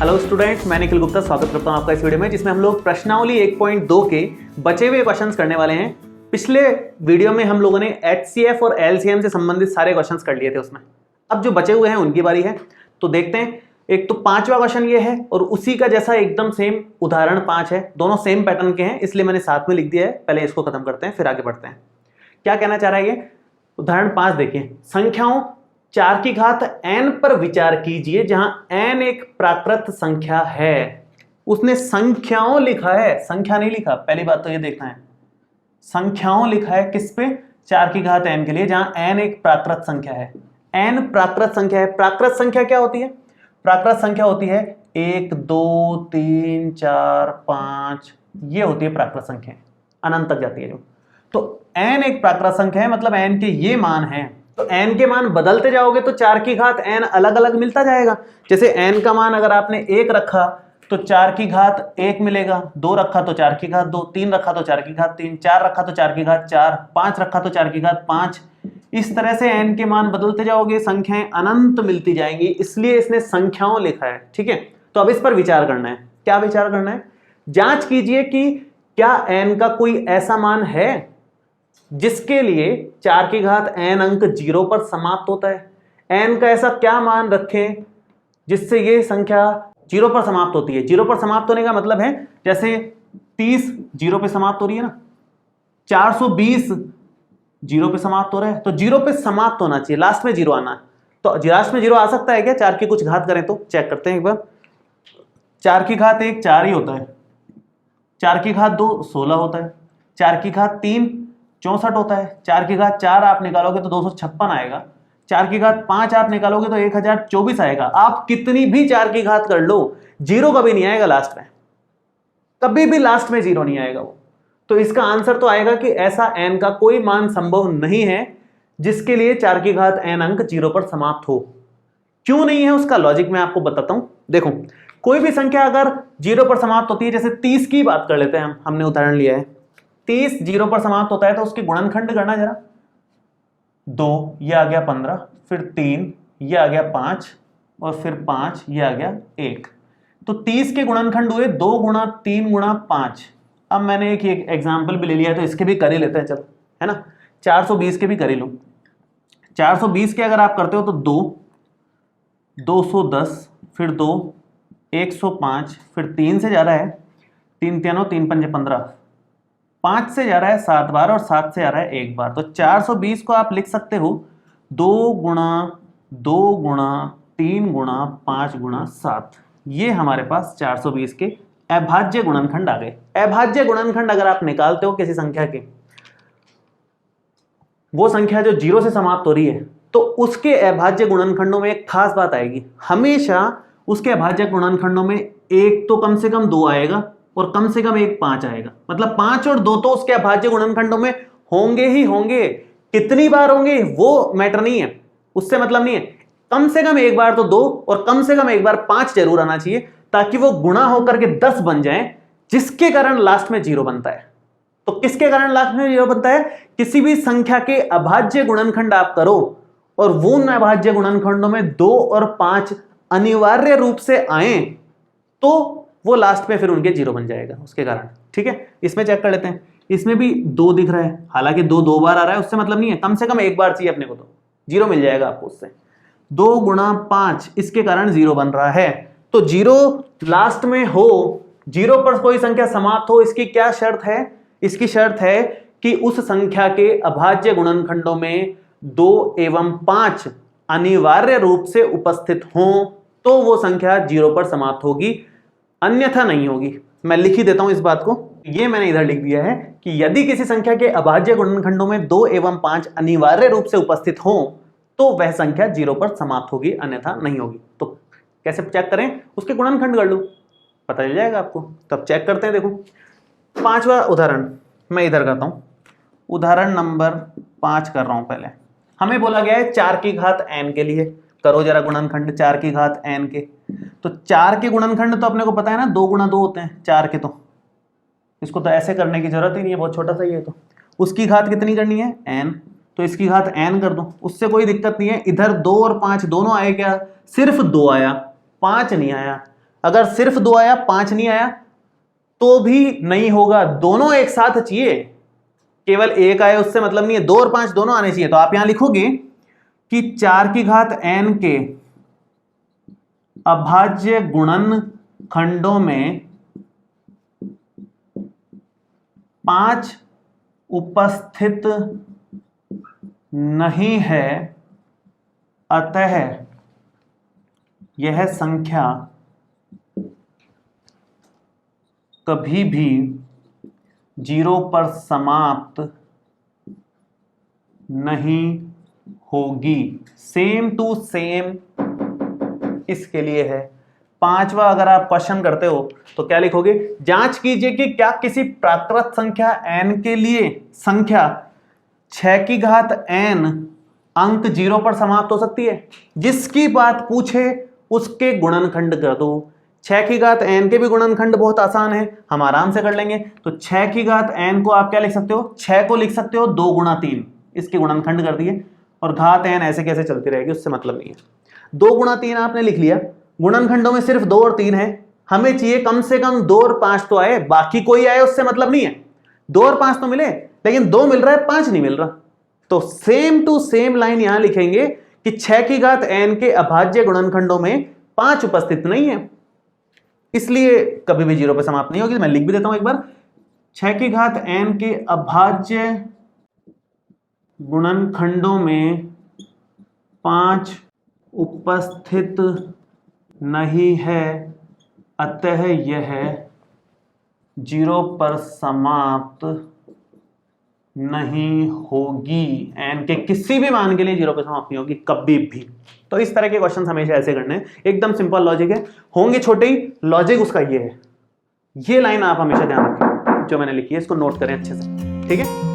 Hello students, मैं निखिल गुप्ता स्वागत करता हूं आपका इस वीडियो में, जिसमें हम लोग प्रश्नावली 1.2 के बचे हुए क्वेश्चंस करने वाले हैं। पिछले वीडियो में हम लोगों ने HCF और LCM से संबंधित सारे क्वेश्चंस कर लिए थे उसमें। अब जो बचे हुए हैं उनकी बारी है, तो देखते हैं। एक तो 5वां क्वेश्चन ये है और उसी का जैसा एकदम सेम उदाहरण 5 है, दोनों सेम पैटर्न के हैं, इसलिए मैंने साथ में लिख दिया है। पहले इसको खत्म करते हैं फिर आगे बढ़ते हैं। क्या कहना चाह रहा है ये उदाहरण 5 देखिए। संख्याओं 4 की घात n पर विचार कीजिए जहां n एक प्राकृत संख्या है। उसने संख्याओं लिखा है, संख्या नहीं लिखा। पहली बात तो ये देखना है, संख्याओं लिखा है किस पे? 4 की घात n के लिए, जहां n एक प्राकृत संख्या है। n प्राकृत संख्या है। प्राकृत संख्या क्या होती है? प्राकृत संख्या होती है 1 2 3 4 5, ये होती है प्राकृत संख्या, अनंत तक जाती है जो। तो n एक प्राकृत संख्या है, मतलब n के ये मान हैं। तो n के मान बदलते जाओगे तो 4 की घात n अलग अलग मिलता जाएगा। जैसे n का मान अगर आपने 1 रखा तो 4 की घात 1 मिलेगा, 2 रखा तो 4 की घात 2, 3 रखा तो 4 की घात 3, 4 रखा तो 4 की घात 4, 5 रखा तो 4 की घात 5। इस तरह से n के मान बदलते जाओगे, संख्याएं अनंत मिलती जाएंगी, इसलिए इसने संख्याओं लिखा है। ठीक है, तो अब इस पर विचार करना है। क्या विचार करना है? जांच कीजिए कि क्या n का कोई ऐसा मान है जिसके लिए 4 की घात n अंक 0 पर समाप्त होता है। n का ऐसा क्या मान रखें जिससे ये संख्या 0 पर समाप्त होती है। 0 पर समाप्त होने का मतलब है जैसे 30 0 पे समाप्त हो रही है ना, 420 0 पे समाप्त हो रहा है, तो 0 पे समाप्त होना चाहिए, लास्ट में 0 आना है। तो लास्ट में 0 आ सकता है क्या? 4 की कुछ घात करें तो चेक करते हैं एक बार। 4 की घात 1 4 ही होता है, 4 की घात 2 16 होता है, 4 की घात 3 64 होता है, 4 की घात 4 आप निकालोगे तो 256 आएगा, 4 की घात 5 आप निकालोगे तो 1024 आएगा। आप कितनी भी 4 की घात कर लो, 0 कभी नहीं आएगा लास्ट में, कभी भी लास्ट में 0 नहीं आएगा वो। तो इसका आंसर तो आएगा कि ऐसा n का कोई मान संभव नहीं है जिसके लिए 4 की घात n अंक 0 पर समाप्त हो। क्यों नहीं है उसका लॉजिक मैं आपको बताता हूं। देखो, कोई भी संख्या अगर 0 पर समाप्त होती है, जैसे 30 की बात कर लेते हैं, हमने उदाहरण लिया है, 30 0 पर समाप्त होता है तो उसके गुणनखंड करना जरा। 2 ये आ गया 15, फिर 3 ये आ गया 5, और फिर 5 ये आ गया 1। तो 30 के गुणनखंड हुए 2 गुणा 3 गुणा 5। अब मैंने एक एग्जाम्पल भी ले लिया है तो इसके भी कर ही लेते हैं, चलो, है ना। 420 के भी कर ही लो। 420 के अगर आप करते हो तो 2 210, फिर 2 105, फिर 3 से जा रहा है 3 3 3 5 15, 5 से जा रहा है 7 बार और 7 से आ रहा है 1 बार। तो 420 को आप लिख सकते हो 2 गुणा 2 गुणा 3 गुणा 5 गुणा 7। ये हमारे पास 420 के अभाज्य गुणनखंड आ गए। अभाज्य गुणनखंड अगर आप निकालते हो किसी संख्या के, वो संख्या जो 0 से समाप्त हो रही है, तो उसके अभाज्य गुणनखंडों में एक खास बात आएगी। हमेशा उसके अभाज्य गुणनखंडों में एक तो कम से कम 2 आएगा और कम से कम एक 5 आएगा। मतलब 5 और 2 तो उसके अभाज्य गुणनखंडों में होंगे ही होंगे। कितनी बार होंगे वो मैटर नहीं है, उससे मतलब नहीं है। कम से कम एक बार तो 2 और कम से कम एक बार 5 जरूर आना चाहिए, ताकि वो गुणा होकर के 10 बन जाए, जिसके कारण लास्ट में 0 बनता है। तो किसके कारण लास्ट में 0 बनता है? किसी भी संख्या के अभाज्य गुणनखंड आप करो और वो अभाज्य गुणनखंडों में 2 और 5 अनिवार्य रूप से आए तो वो लास्ट में फिर उनके 0 बन जाएगा उसके कारण। ठीक है, इसमें चेक कर लेते हैं। इसमें भी 2 दिख रहा है, हालांकि 2 बार आ रहा है, उससे मतलब नहीं है, कम से कम एक बार चाहिए अपने को, तो 0 मिल जाएगा आपको उससे। 2 गुणा 5, इसके कारण 0 बन रहा है। तो 0 लास्ट में हो, 0 पर कोई संख्या समाप्त हो, इसकी क्या शर्त है? इसकी शर्त है कि उस संख्या के अभाज्य गुणनखंडों में 2 एवं 5 अनिवार्य रूप से उपस्थित हों, तो वो संख्या 0 पर समाप्त होगी, अन्यथा नहीं होगी। मैं लिख ही देता हूं इस बात को, ये मैंने इधर लिख दिया है कि यदि किसी संख्या के अभाज्य गुणनखंडों में 2 एवं 5 अनिवार्य रूप से उपस्थित हों तो वह संख्या 0 पर समाप्त होगी, अन्यथा नहीं होगी। तो कैसे चेक करें? उसके गुणनखंड कर लो, पता चल जाएगा आपको। तब चेक करते हैं। देखो, 5वां उदाहरण मैं इधर करता हूं, उदाहरण नंबर 5 कर रहा हूं। पहले हमें बोला गया है 4 की घात n के लिए करो जरा गुणनखंड 4 की घात n के। तो 4 के गुणनखंड तो अपने को पता है ना, 2 गुणा 2 होते हैं 4 के, तो इसको तो ऐसे करने की जरूरत ही नहीं है, बहुत छोटा सा ही है। तो उसकी घात कितनी करनी है? n। तो इसकी घात n कर दो, उससे कोई दिक्कत नहीं है। इधर 2 और 5 दोनों आए क्या? सिर्फ 2 आया, 5 नहीं आया। अगर सिर्फ 2 आया 5 नहीं आया तो भी नहीं होगा, दोनों एक साथ चाहिए, केवल एक आए उससे मतलब नहीं है, 2 और 5 दोनों आने चाहिए। तो आप यहां लिखोगे कि 4 की घात n के अभाज्य गुणनखंडों में 5 उपस्थित नहीं है, अतः यह संख्या कभी भी 0 पर समाप्त नहीं होगी। सेम टू सेम इसके लिए है। 5वां अगर आप क्वेश्चन करते हो तो क्या लिखोगे, जांच कीजिए कि क्या किसी प्राकृत संख्या n के लिए संख्या 6 की घात n अंक 0 पर समाप्त हो सकती है। जिसकी बात पूछे उसके गुणनखंड कर दो। 6 की घात n के भी गुणनखंड बहुत आसान है, हम आराम से कर लेंगे। तो 6 की घात n को आप क्या लिख सकते हो, 6 को लिख सकते हो 2 गुणा 3, इसके गुणनखंड कर दिए, और घात n ऐसे कैसे चलती रहेगी उससे मतलब नहीं है। 2 गुणा 3 आपने लिख लिया, गुणनखंडों में सिर्फ 2 और 3 है, हमें चाहिए कम से कम 2 और 5 तो आए, बाकी कोई आए उससे मतलब नहीं है। 2 और 5 तो मिले, लेकिन 2 मिल रहा है 5 नहीं मिल रहा। तो सेम टू सेम लाइन यहां लिखेंगे कि 6 की घात n के अभाज्य गुणनखंडों में 5 उपस्थित नहीं है, इसलिए कभी भी 0 पर समाप्त नहीं होगी। मैं लिख भी देता हूं एक बार, 6 की घात n के अभाज्य गुणनखंडों में 5 उपस्थित नहीं है, अतः यह 0 पर समाप्त नहीं होगी। n के किसी भी मान के लिए 0 पर समाप्त नहीं होगी कभी भी। तो इस तरह के क्वेश्चन हमेशा ऐसे करने हैं, एकदम सिंपल लॉजिक है, होंगे छोटे ही, लॉजिक उसका ये है। ये लाइन आप हमेशा ध्यान रखें जो मैंने लिखी है, इसको नोट करें अच्छे से, ठीक है।